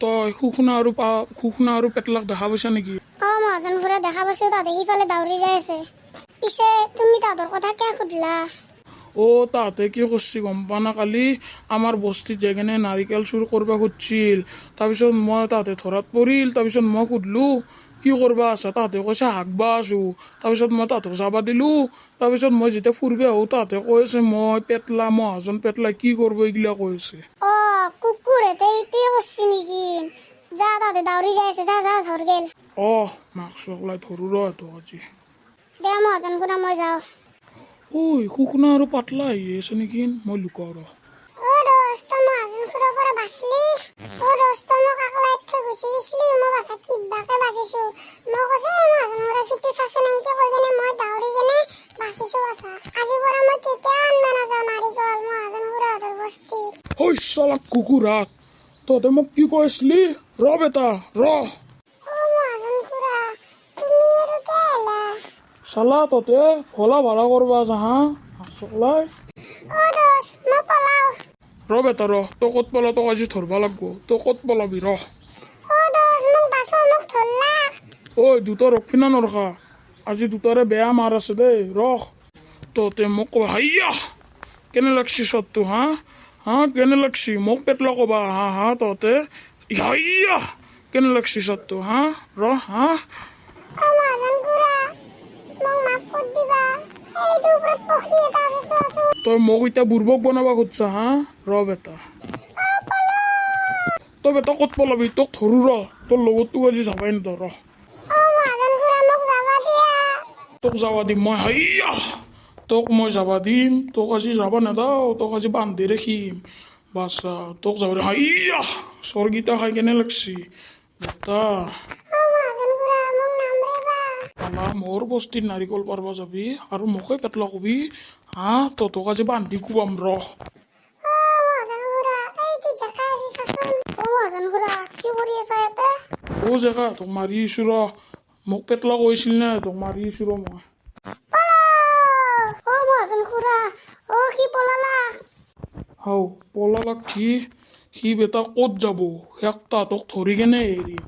তই শুকুনা আৰু পেটলাক দেখা পাইছা নেকি? মহাজন খুৰা দেখা পাইছো, তাতে সিফালে দাউৰি যাই আছে। পিছে তুমি তাহাঁতৰ কথা কিয় সুধিলা? তাহাঁতে কি কৰিছে গম পা না? কালি আমাৰ বস্তিত যাই কেনে নাৰিকল চুৰ কৰিব খুজিছিল। তাৰপিছত মই তাহাঁতে ধৰাত পৰিল। তাৰপিছত মই সুধিলোঁ কি কৰবা আছা? তাহাঁতে কৈছে হাগবা আছো। তাৰপিছত মই তাহাঁতক যাবা দিলোঁ। তাৰপিছত মই যেতিয়া ফুৰিব আহোঁ তাহাঁতে কৈ আছে মই পেটলা, মহাজন পেটলা কি কৰিব এইগিলা কৈ আছে। কুকুৰহেঁতে এইটোৱে কৰিছে নেকি? যা, তাহাঁতে দাউৰি যাই আছে, যা যা ধৰ গেল। মাক চকলাই ধৰো ৰ সিহঁতক আজি। দে মহাজন খুৰা মই যাওঁ। শুকুনা আৰু পাতলা আহি আছে নেকি? মই লুকাও ৰ। দোস্ত মহাজন খুৰাৰ পৰা বাচলি। দোস্ত মোক আকলাইত থৈ গুচি গৈছিলি, মই বাছা কিবাকে বাচিছো। মই কৈছো মহাজন খুৰা সিটো চাচোন এনেকে কৈ কেনে মই দাউৰি কেনে বাচিছো বাছা। আজিৰ পৰা মই কেতিয়াও আনবা নাযাওঁ নাৰিকল মহাজন খুৰাহঁতৰ বস্তিত। চালা কুকুৰাক, তহঁতে মোক কি কৈ আছিলি? ৰ বেটা ৰ। মহাজন খুৰা তুমি আৰু কিয় আহিলা? চালা তহঁতে ভলা ভাড়া কৰবা যা হা চকলাই। দোস্ত মই পলাও। ৰ বেটা ৰ, তই ক'ত পলা? তোক আজি ধৰবা লাগব। তই ক'ত পলাবি ৰ। দোস্ত মোক বাচো, মোক ধৰলা। দুটা ৰখি না নৰখা? আজি দুটাৰে বেয়া মাৰ আছে দেই, ৰখ। তহঁতে মোক কবা হাইয়া কেনে লাগছি চটটো হা? কেনে লাগছি? মোক পেটলা কবা হা তহঁতে হাইয়া কেনে লাগছি চটটো হা? ৰ হা। মহাজন খুৰা মোক মাফ কৰি দিবা। এইটো ওপৰত পক্ষী এটা আছে চোৱাচোন। তই মোক এতিয়া বুৰ্বক বনাবা খুজছা হা? ৰ বেটা। তই বেটা ক'ত পলাবি? তোক ধৰো ৰ। তোৰ লগত তোক আজি যাবাই নিদিওঁ ৰ। মহাজন খুৰা মোক যাবা দিয়া। তোক যাবা দিম মই হাইয়া। তোক মই যাবা দিম। তোক আজি যাবা নেদাও। তোক আজি বান্ধি ৰাখিম। বাছা তোক যাবা দিম হাইয়া। চৰগিটা খাই কেনে লাগছি বেটা? মহাজন খুৰা মোক নামৰেবা। মোৰ বস্তিত নাৰিকল পাৰবা যাবি আৰু মোকে পেটলা কবি হা? তহঁতক আজি বান্ধি কোবাম ৰ। মহাজন খুৰা এইটো জেকা আছে চাচোন। মহাজন খুৰা কি কৰি আছা ইয়াতে? জেকা তোক মাৰি আছো ৰ। মোক পেটলা কৈছিল নে? তোক মাৰি আছো ৰ মই। মহাজন খুৰা কি পলালা? পলালাক সি বেটা ক'ত যাব? তাহাঁতক ধৰি কেনে এৰিম।